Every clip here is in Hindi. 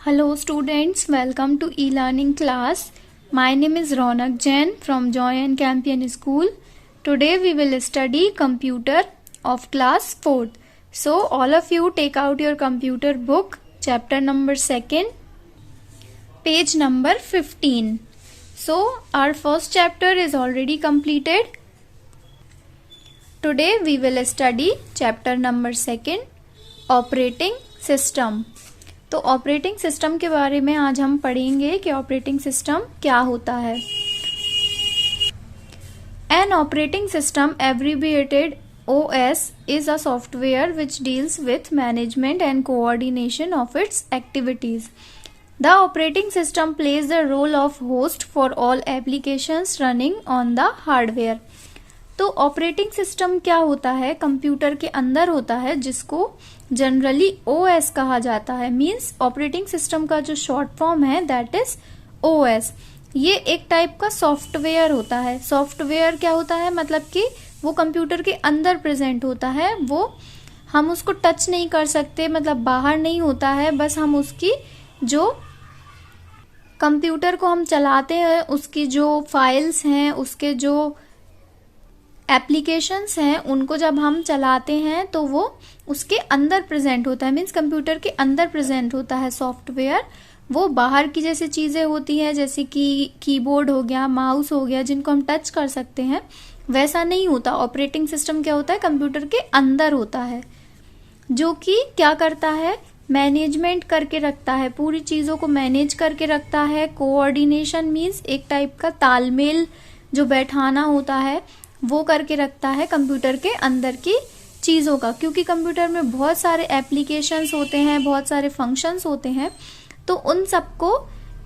Hello students, welcome to e-learning class. My name is Ronak Jain from Joy and Campion School. Today we will study computer of class 4th. So all of you take out your computer book, chapter number 2, page number 15. So our first chapter is already completed. Today we will study chapter number 2, operating system. तो ऑपरेटिंग सिस्टम के बारे में आज हम पढ़ेंगे कि ऑपरेटिंग सिस्टम क्या होता है. N operating system abbreviated OS is a software which deals with management and coordination of its activities. The operating system plays the role of host for all applications running on the hardware. तो ऑपरेटिंग सिस्टम क्या होता है? कंप्यूटर के अंदर होता है, जिसको जनरली OS कहा जाता है. मींस ऑपरेटिंग सिस्टम का जो शॉर्ट फॉर्म है दैट इज OS. ये एक टाइप का सॉफ्टवेयर होता है. सॉफ्टवेयर क्या होता है? मतलब कि वो कंप्यूटर के अंदर प्रेजेंट होता है. वो हम उसको टच नहीं कर सकते, मतलब बाहर नहीं होता है. बस हम उसकी जो कंप्यूटर को हम चलाते हैं उसकी जो फाइल्स हैं, उसके जो एप्लीकेशंस हैं, उनको जब हम चलाते हैं तो वो उसके अंदर प्रेजेंट होता है. मीन्स कंप्यूटर के अंदर प्रेजेंट होता है सॉफ्टवेयर. वो बाहर की जैसे चीजें होती हैं, जैसे कि कीबोर्ड हो गया, माउस हो गया, जिनको हम टच कर सकते हैं, वैसा नहीं होता. ऑपरेटिंग सिस्टम क्या होता है? कंप्यूटर के अंदर होता है, जो कि क्या करता है? मैनेजमेंट करके रखता है, पूरी चीजों को मैनेज करके रखता है. कोऑर्डिनेशन मीन्स एक टाइप का तालमेल जो बैठाना होता है वो करके रखता है कंप्यूटर के अंदर की चीजों का. क्योंकि कंप्यूटर में बहुत सारे एप्लीकेशंस होते हैं, बहुत सारे फंक्शंस होते हैं, तो उन सबको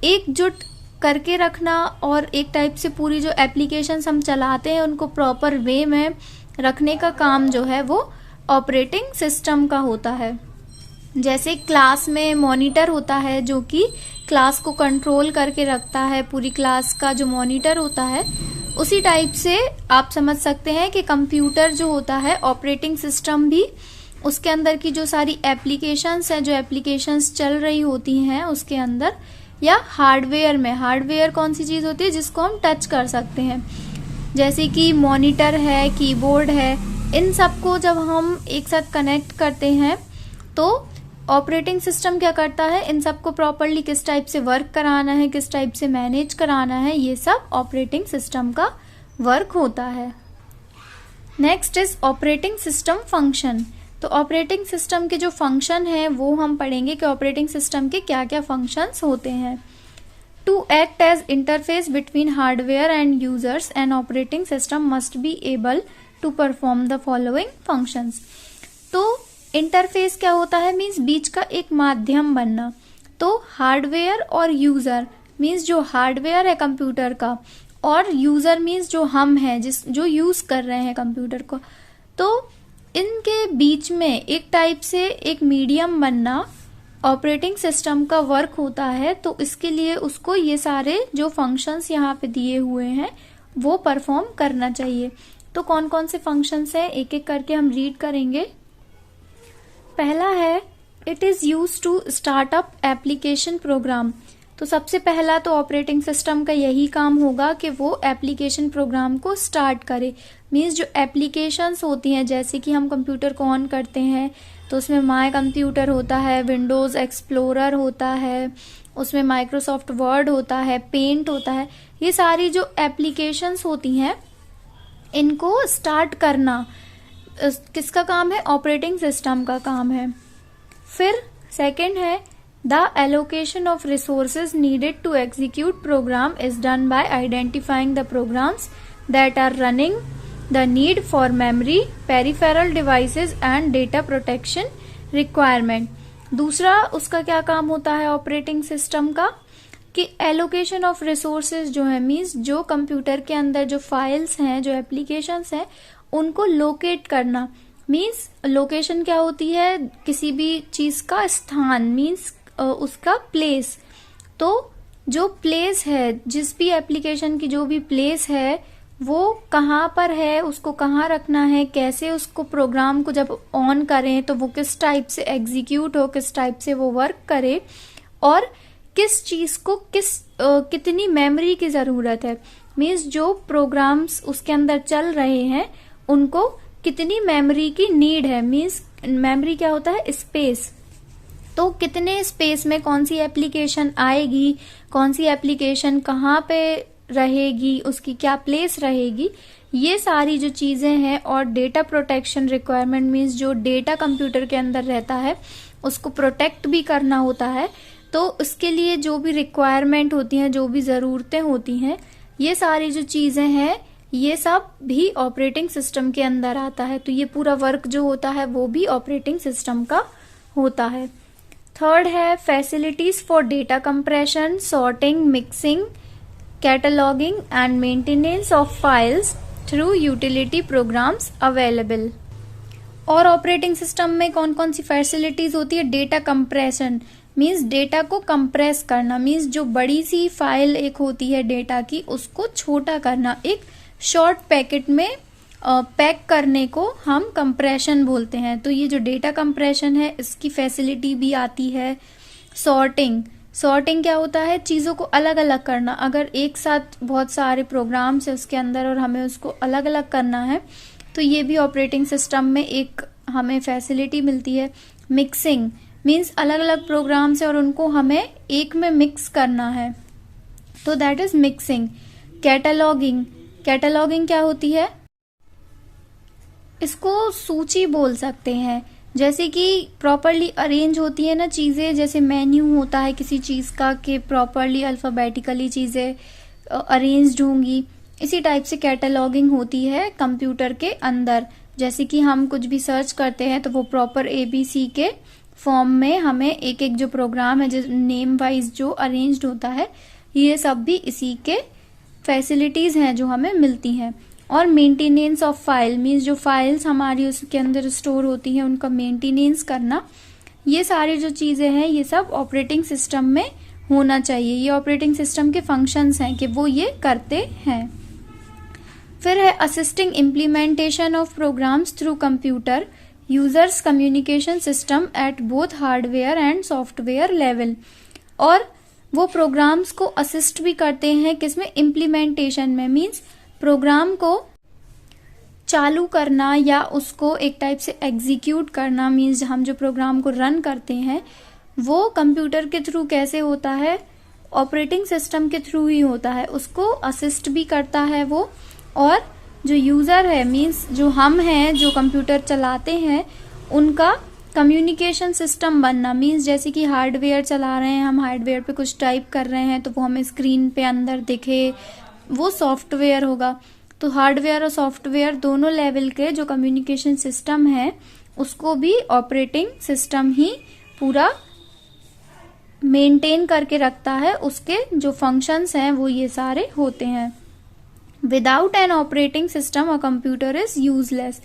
एकजुट करके रखना और एक टाइप से पूरी जो एप्लीकेशंस हम चलाते हैं उनको प्रॉपर वे में रखने का काम जो है वो ऑपरेटिंग सिस्टम का होता है. जैसे क्लास में मॉनिटर होता है जो कि क्लास को कंट्रोल करके रखता है, पूरी क्लास का जो मॉनिटर होता है, उसी टाइप से आप समझ सकते हैं कि कंप्यूटर जो होता है ऑपरेटिंग सिस्टम भी उसके अंदर की जो सारी एप्लीकेशंस हैं, जो एप्लीकेशंस चल रही होती हैं उसके अंदर, या हार्डवेयर में. हार्डवेयर कौन सी चीज होती है? जिसको हम टच कर सकते हैं, जैसे कि मॉनिटर है, कीबोर्ड है. इन सबको जब हम एक साथ कनेक्ट करते हैं तो ऑपरेटिंग सिस्टम क्या करता है? इन सबको प्रॉपरली किस टाइप से वर्क कराना है, किस टाइप से मैनेज कराना है, ये सब ऑपरेटिंग सिस्टम का वर्क होता है. Next is operating system function. तो ऑपरेटिंग सिस्टम के जो फंक्शन है वो हम पढ़ेंगे कि ऑपरेटिंग सिस्टम के क्या क्या फंक्शंस होते हैं. To act as interface between hardware and users, an operating system must be able to perform the following functions. तो इंटरफेस क्या होता है? मीन्स बीच का एक माध्यम बनना. तो हार्डवेयर और यूजर मीन्स जो हार्डवेयर है कंप्यूटर का, और यूजर मीन्स जो हम हैं, जो यूज कर रहे हैं कंप्यूटर को, तो इनके बीच में एक टाइप से एक मीडियम बनना ऑपरेटिंग सिस्टम का वर्क होता है. तो इसके लिए उसको ये सारे जो फंक्शंस यहाँ पे दिए हुए हैं वो परफॉर्म करना चाहिए. तो कौन कौन से फंक्शंस हैं एक एक करके हम रीड करेंगे. पहला है it is use to start up application program. तो सबसे पहला तो ऑपरेटिंग सिस्टम का यही काम होगा कि वो एप्लीकेशन प्रोग्राम को स्टार्ट करे. मीन्स जो एप्लीकेशंस होती हैं, जैसे कि हम कंप्यूटर को ऑन करते हैं तो उसमें माय कंप्यूटर होता है, विंडोज एक्सप्लोरर होता है, उसमें माइक्रोसॉफ्ट वर्ड होता है, पेंट होता है. ये सारी जो एप्लीकेशंस होती हैं इनको स्टार्ट करना किसका काम है? ऑपरेटिंग सिस्टम का काम है. फिर सेकंड है the allocation of resources needed to execute program is done by identifying the programs that are running, the need for memory, peripheral devices and data protection requirement. दूसरा उसका क्या काम होता है ऑपरेटिंग सिस्टम का? कि एलोकेशन ऑफ रिसोर्सेज जो है, मीन्स जो कंप्यूटर के अंदर जो फाइल्स हैं, जो एप्लीकेशंस हैं, उनको लोकेट करना. मीन्स लोकेशन क्या होती है? किसी भी चीज का स्थान, मीन्स उसका प्लेस. तो जो प्लेस है, जिस भी एप्लीकेशन की जो भी प्लेस है वो कहाँ पर है, उसको कहाँ रखना है, कैसे उसको प्रोग्राम को जब ऑन करें तो वो किस टाइप से एग्जीक्यूट हो, किस टाइप से वो वर्क करे, और किस चीज को कितनी मेमोरी की जरूरत है, मीन्स जो प्रोग्राम्स उसके अंदर चल रहे हैं उनको कितनी मेमोरी की नीड है। मीन्स मेमोरी क्या होता है, स्पेस। तो कितने स्पेस में कौन सी एप्लीकेशन आएगी, कौन सी एप्लीकेशन कहाँ पे रहेगी, उसकी क्या प्लेस रहेगी, ये सारी जो चीजें हैं। और डेटा प्रोटेक्शन रिक्वायरमेंट मीन्स जो डेटा कंप्यूटर के अंदर रहता है उसको प्रोटेक्ट भी करना होता है। तो उसके लिए जो भी रिक्वायरमेंट होती हैं, जो भी जरूरतें होती हैं, ये सारी जो चीजें हैं ये सब भी ऑपरेटिंग सिस्टम के अंदर आता है। तो ये पूरा वर्क जो होता है वो भी ऑपरेटिंग सिस्टम का होता है। थर्ड है facilities for data compression, sorting, mixing, cataloguing and maintenance of files through utility programmes available. और ऑपरेटिंग सिस्टम में कौन कौन सी फैसिलिटीज होती है, डेटा कंप्रेशन मीन्स डेटा को कंप्रेस करना, मीन्स जो बड़ी सी फाइल एक होती है डेटा की उसको छोटा करना, एक शॉर्ट पैकेट में पैक करने को हम कंप्रेशन बोलते हैं। तो ये जो डेटा कंप्रेशन है इसकी फैसिलिटी भी आती है। सॉर्टिंग क्या होता है, चीजों को अलग अलग करना। अगर एक साथ बहुत सारे प्रोग्राम्स है उसके अंदर और हमें उसको अलग अलग करना है तो ये भी ऑपरेटिंग सिस्टम में एक हमें फैसिलिटी मिलती है। मिक्सिंग मीन्स अलग अलग प्रोग्राम्स है और उनको हमें एक में मिक्स करना है, तो दैट इज मिक्सिंग। कैटलॉगिंग क्या होती है, इसको सूची बोल सकते हैं। जैसे कि प्रॉपरली अरेंज होती है ना चीजें, जैसे मेन्यू होता है किसी चीज का कि प्रॉपरली अल्फाबेटिकली चीजें अरेंज्ड होंगी, इसी टाइप से कैटलॉगिंग होती है कंप्यूटर के अंदर। जैसे कि हम कुछ भी सर्च करते हैं तो वो प्रॉपर ABC के फॉर्म में हमें एक एक जो प्रोग्राम है जो नेम वाइज जो अरेंज्ड होता है, ये सब भी इसी के फैसिलिटीज हैं जो हमें मिलती हैं। और मेंटेनेंस ऑफ फाइल मीन्स जो फाइल्स हमारी उसके अंदर स्टोर होती हैं उनका मेंटेनेंस करना, ये सारी जो चीजें हैं ये सब ऑपरेटिंग सिस्टम में होना चाहिए। ये ऑपरेटिंग सिस्टम के फंक्शंस हैं कि वो ये करते हैं। फिर है assisting implementation of programs through computer users communication system at both hardware and software level. और वो प्रोग्राम्स को असिस्ट भी करते हैं किसमें, इम्प्लीमेंटेशन में। मीन्स प्रोग्राम को चालू करना या उसको एक टाइप से एग्जीक्यूट करना, मीन्स हम जो प्रोग्राम को रन करते हैं वो कंप्यूटर के थ्रू कैसे होता है, ऑपरेटिंग सिस्टम के थ्रू ही होता है। उसको असिस्ट भी करता है वो। और जो यूजर है मीन्स जो हम हैं जो कंप्यूटर चलाते हैं उनका कम्युनिकेशन सिस्टम बनना, मीन्स जैसे कि हार्डवेयर चला रहे हैं, हम हार्डवेयर पे कुछ टाइप कर रहे हैं तो वो हमें स्क्रीन पे अंदर दिखे, वो सॉफ्टवेयर होगा। तो हार्डवेयर और सॉफ्टवेयर दोनों लेवल के जो कम्युनिकेशन सिस्टम है उसको भी ऑपरेटिंग सिस्टम ही पूरा मेंटेन करके रखता है। उसके जो फंक्शंस हैं वो ये सारे होते हैं। Without an operating system a computer is useless.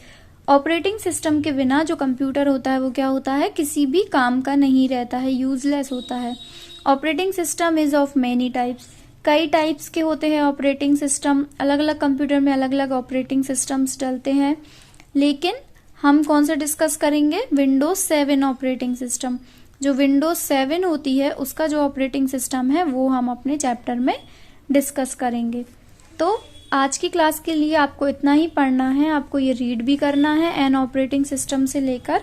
Operating system के बिना जो कंप्यूटर होता है वो क्या होता है, किसी भी काम का नहीं रहता है, यूजलेस होता है। Operating system is of many types, कई टाइप्स के होते हैं ऑपरेटिंग सिस्टम। अलग अलग कंप्यूटर में अलग अलग ऑपरेटिंग सिस्टम्स डलते हैं, लेकिन हम कौन सा डिस्कस करेंगे, विंडोज 7 ऑपरेटिंग सिस्टम। जो विंडोज 7 होती है उसका जो ऑपरेटिंग सिस्टम है वो हम अपने चैप्टर में डिस्कस करेंगे। तो आज की क्लास के लिए आपको इतना ही पढ़ना है, आपको ये रीड भी करना है एन ऑपरेटिंग सिस्टम से लेकर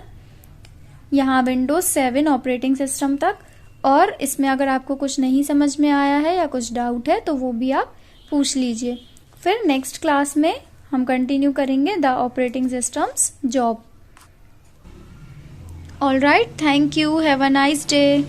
यहाँ विंडोज 7 ऑपरेटिंग सिस्टम तक। और इसमें अगर आपको कुछ नहीं समझ में आया है या कुछ डाउट है तो वो भी आप पूछ लीजिए। फिर नेक्स्ट क्लास में हम कंटिन्यू करेंगे the operating systems job. All right, thank you, have a nice day.